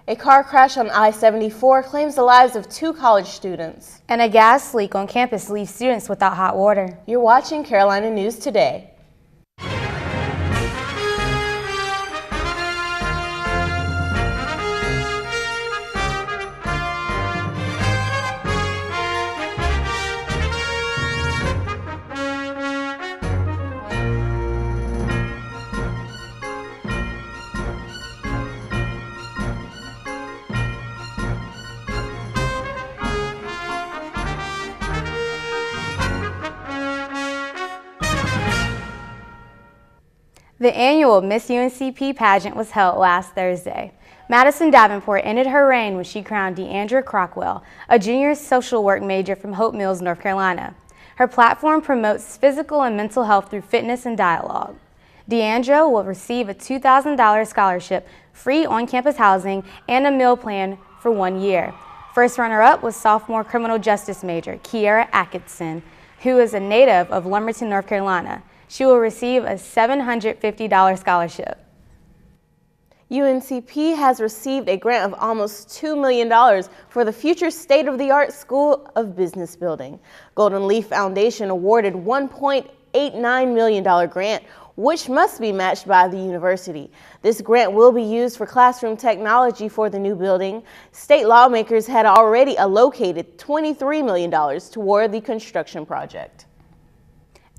A car crash on I-74 claims the lives of 2 college students. And a gas leak on campus leaves students without hot water. You're watching Carolina News Today. The annual Miss UNCP pageant was held last Thursday. Madison Davenport ended her reign when she crowned Deandra Crockwell, a junior social work major from Hope Mills, North Carolina. Her platform promotes physical and mental health through fitness and dialogue. Deandra will receive a $2,000 scholarship, free on-campus housing, and a meal plan for 1 year. First runner-up was sophomore criminal justice major Kiera Atkinson, who is a native of Lumberton, North Carolina. She will receive a $750 scholarship. UNCP has received a grant of almost $2 million for the future state-of-the-art School of Business building. Golden Leaf Foundation awarded $1.89 million grant, which must be matched by the university. This grant will be used for classroom technology for the new building. State lawmakers had already allocated $23 million toward the construction project.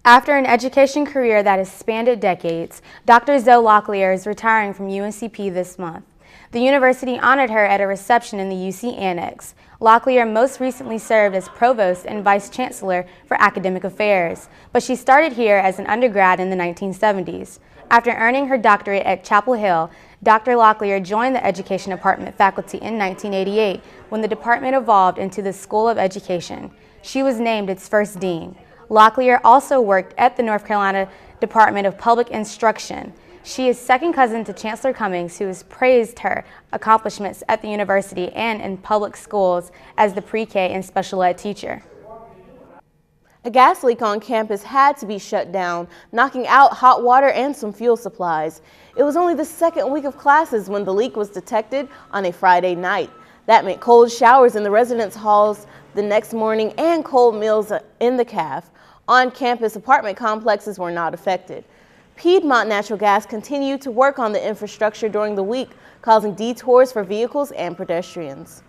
After an education career that has spanned decades, Dr. Zoe Locklear is retiring from UNCP this month. The university honored her at a reception in the UC Annex. Locklear most recently served as provost and vice chancellor for academic affairs, but she started here as an undergrad in the 1970s. After earning her doctorate at Chapel Hill, Dr. Locklear joined the Education Department faculty in 1988 when the department evolved into the School of Education. She was named its first dean. Locklear also worked at the North Carolina Department of Public Instruction. She is second cousin to Chancellor Cummings, who has praised her accomplishments at the university and in public schools as the pre-K and special ed teacher. A gas leak on campus had to be shut down, knocking out hot water and some fuel supplies. It was only the second week of classes when the leak was detected on a Friday night. That meant cold showers in the residence halls the next morning and cold meals in the CAF. On-campus apartment complexes were not affected. Piedmont Natural Gas continued to work on the infrastructure during the week, causing detours for vehicles and pedestrians.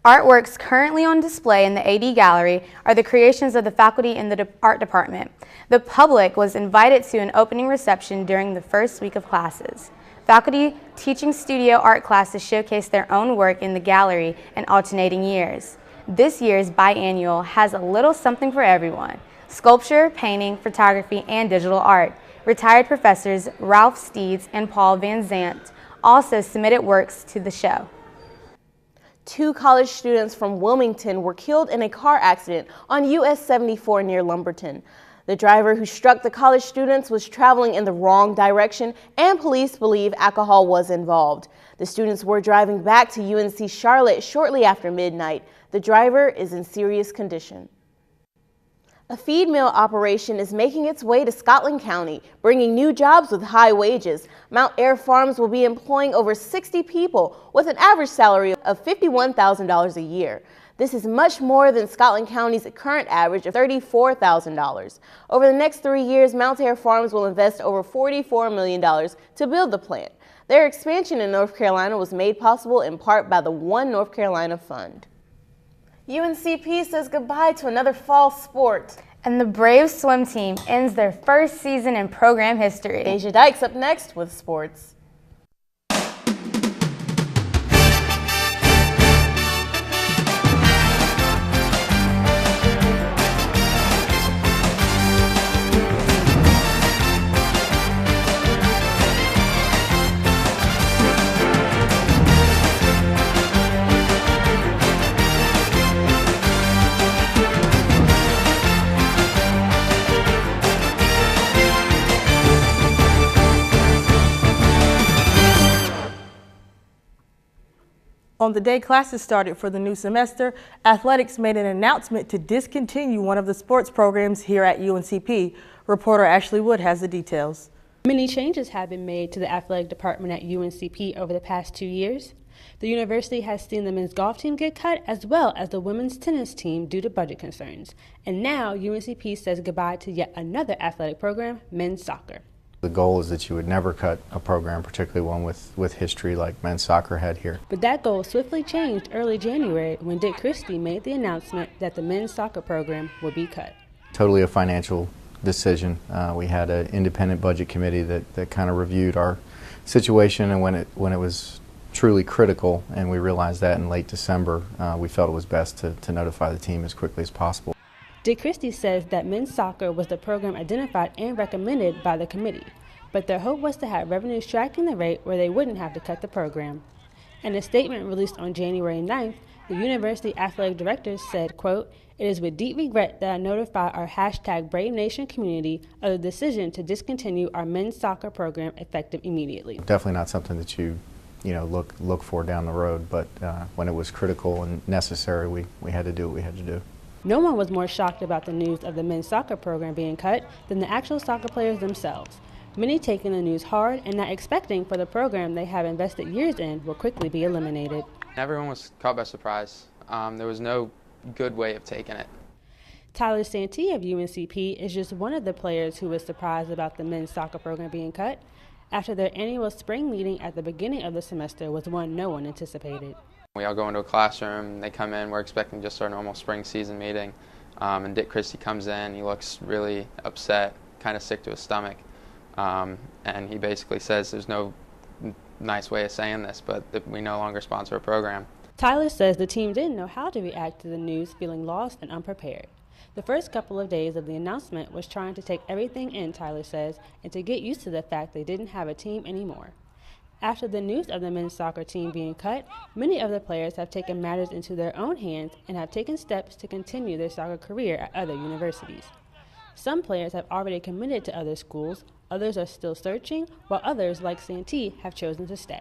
Artworks currently on display in the AD Gallery are the creations of the faculty in the art department. The public was invited to an opening reception during the first week of classes. Faculty teaching studio art classes showcase their own work in the gallery in alternating years. This year's biannual has a little something for everyone: sculpture, painting, photography, and digital art. Retired professors Ralph Steeds and Paul Van Zant also submitted works to the show. 2 college students from Wilmington were killed in a car accident on US 74 near Lumberton. The driver who struck the college students was traveling in the wrong direction, and police believe alcohol was involved. The students were driving back to UNC Charlotte shortly after midnight. The driver is in serious condition. A feed mill operation is making its way to Scotland County, bringing new jobs with high wages. Mount Air Farms will be employing over 60 people with an average salary of $51,000 a year. This is much more than Scotland County's current average of $34,000. Over the next 3 years, Mount Air Farms will invest over $44 million to build the plant. Their expansion in North Carolina was made possible in part by the One North Carolina Fund. UNCP says goodbye to another fall sport. And the Brave swim team ends their first season in program history. Asia Dykes up next with sports. On the day classes started for the new semester, athletics made an announcement to discontinue one of the sports programs here at UNCP. Reporter Ashley Wood has the details. Many changes have been made to the athletic department at UNCP over the past 2 years. The university has seen the men's golf team get cut as well as the women's tennis team due to budget concerns. And now UNCP says goodbye to yet another athletic program, men's soccer. The goal is that you would never cut a program, particularly one with history like men's soccer had here. But that goal swiftly changed early January when Dick Christie made the announcement that the men's soccer program would be cut. Totally a financial decision. We had an independent budget committee that kind of reviewed our situation, and when it was truly critical, and we realized that in late December, we felt it was best to notify the team as quickly as possible. Dick Christie says that men's soccer was the program identified and recommended by the committee, but their hope was to have revenues tracking the rate where they wouldn't have to cut the program. In a statement released on January 9th, the university athletic director said, quote, "It is with deep regret that I notify our #BraveNation community of the decision to discontinue our men's soccer program effective immediately." Definitely not something that you look for down the road, but when it was critical and necessary, we had to do what we had to do. No one was more shocked about the news of the men's soccer program being cut than the actual soccer players themselves. Many taking the news hard and not expecting for the program they have invested years in will quickly be eliminated. Everyone was caught by surprise. There was no good way of taking it. Tyler Santee of UNCP is just one of the players who was surprised about the men's soccer program being cut after their annual spring meeting at the beginning of the semester was one no one anticipated. We all go into a classroom, they come in, we're expecting just our normal spring season meeting, and Dick Christie comes in, he looks really upset, kind of sick to his stomach, and he basically says there's no nice way of saying this, but that we no longer sponsor a program. Tyler says the team didn't know how to react to the news, feeling lost and unprepared. The first couple of days of the announcement was trying to take everything in, Tyler says, and to get used to the fact they didn't have a team anymore. After the news of the men's soccer team being cut, many of the players have taken matters into their own hands and have taken steps to continue their soccer career at other universities. Some players have already committed to other schools, others are still searching, while others, like Santee, have chosen to stay.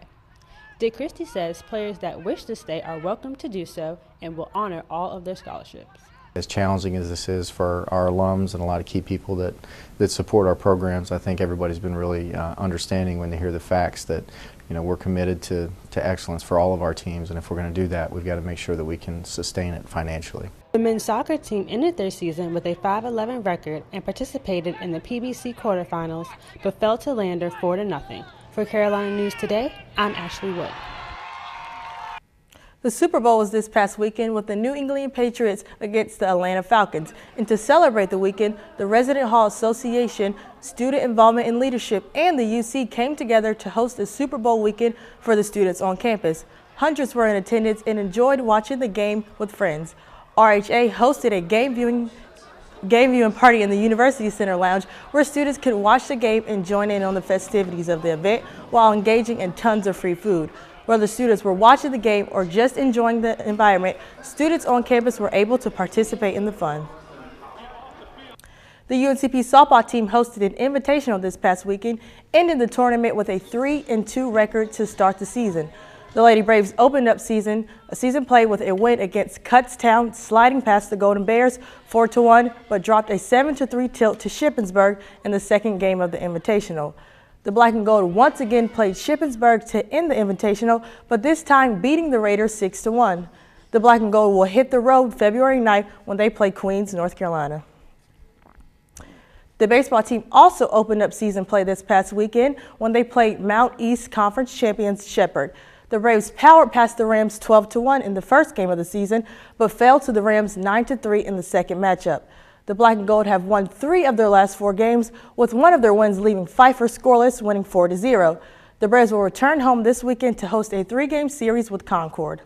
Dick Christie says players that wish to stay are welcome to do so and will honor all of their scholarships. As challenging as this is for our alums and a lot of key people that support our programs, I think everybody's been really understanding when they hear the facts that we're committed to excellence for all of our teams, and if we're going to do that, we've got to make sure that we can sustain it financially. The men's soccer team ended their season with a 5-11 record and participated in the PBC quarterfinals, but fell to Lander 4-0. For Carolina News Today, I'm Ashley Wood. The Super Bowl was this past weekend with the New England Patriots against the Atlanta Falcons. And to celebrate the weekend, the Resident Hall Association, Student Involvement and Leadership, and the UC came together to host a Super Bowl weekend for the students on campus. Hundreds were in attendance and enjoyed watching the game with friends. RHA hosted a game viewing party in the University Center Lounge where students could watch the game and join in on the festivities of the event while engaging in tons of free food. Whether students were watching the game or just enjoying the environment, students on campus were able to participate in the fun. The UNCP softball team hosted an invitational this past weekend, ending the tournament with a 3-2 record to start the season. The Lady Braves opened up season play with a win against Kutztown, sliding past the Golden Bears 4-1, but dropped a 7-3 tilt to Shippensburg in the second game of the invitational. The Black and Gold once again played Shippensburg to end the invitational, but this time beating the Raiders 6-1. The Black and Gold will hit the road February 9th when they play Queens, North Carolina. The baseball team also opened up season play this past weekend when they played Mount East Conference champions Shepherd. The Braves powered past the Rams 12-1 in the first game of the season, but fell to the Rams 9-3 in the second matchup. The Black and Gold have won 3 of their last 4 games, with one of their wins leaving Pfeiffer scoreless, winning 4-0. The Braves will return home this weekend to host a 3-game series with Concord.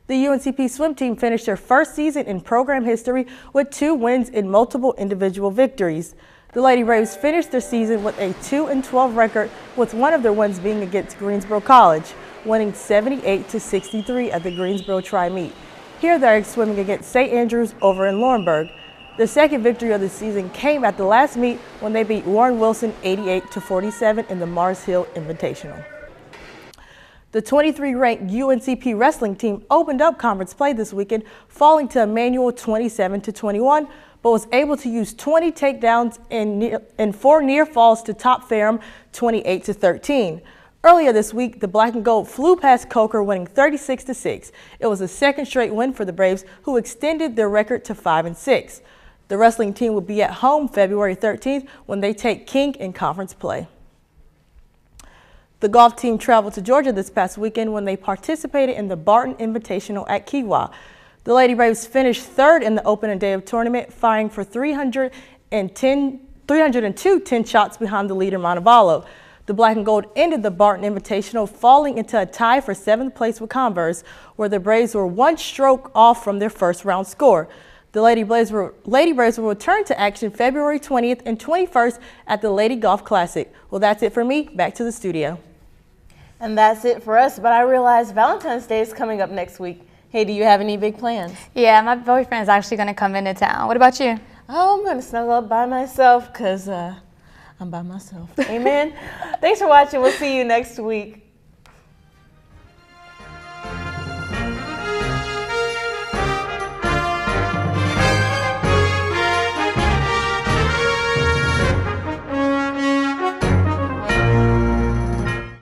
The UNCP swim team finished their first season in program history with 2 wins and multiple individual victories. The Lady Braves finished their season with a 2-12 record, with one of their wins being against Greensboro College, winning 78-63 at the Greensboro Tri-Meet. Here they are swimming against St. Andrews over in Laurinburg. The second victory of the season came at the last meet when they beat Warren Wilson 88-47 in the Mars Hill Invitational. The 23-ranked UNCP wrestling team opened up conference play this weekend, falling to Emmanuel 27-21, but was able to use 20 takedowns and 4 near falls to top Ferrum 28-13. Earlier this week, the Black and Gold flew past Coker, winning 36-6. It was a second straight win for the Braves, who extended their record to 5-6. The wrestling team will be at home February 13th when they take King in conference play. The golf team traveled to Georgia this past weekend when they participated in the Barton Invitational at Kiwa. The Lady Braves finished third in the opening day of tournament, firing for 302 10 shots behind the leader Montevallo. The Black and Gold ended the Barton Invitational falling into a tie for 7th place with Converse, where the Braves were 1 stroke off from their first round score. The Lady Braves will return to action February 20th and 21st at the Lady Golf Classic. Well, that's it for me. Back to the studio. And that's it for us, but I realize Valentine's Day is coming up next week. Hey, do you have any big plans? Yeah, my boyfriend is actually going to come into town. What about you? Oh, I'm going to snuggle up by myself because I'm by myself. Amen. Thanks for watching. We'll see you next week.